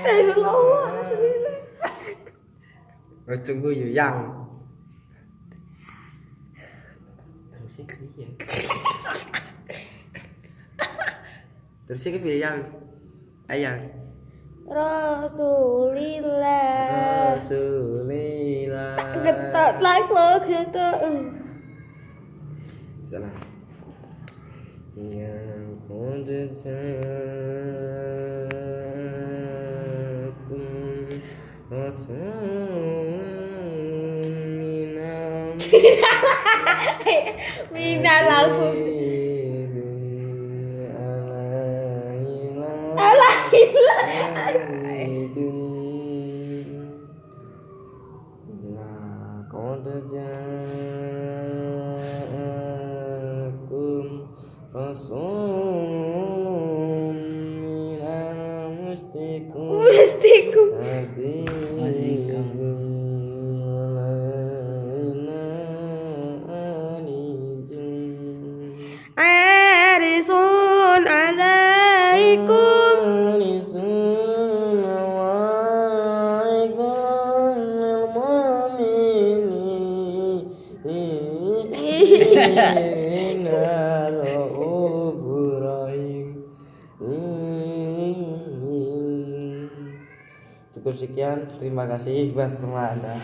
Rasulullah. Tunggu yang. Terusnya iya. Terusnya pilih yang. Ayang. Rasulillah. Rasulillah. Getot like lo getot. Sana. Yang kuntakum rasulina Mina langsung. Mustiku. Arisun alaikum. Cukup sekian, terima kasih buat semua Anda.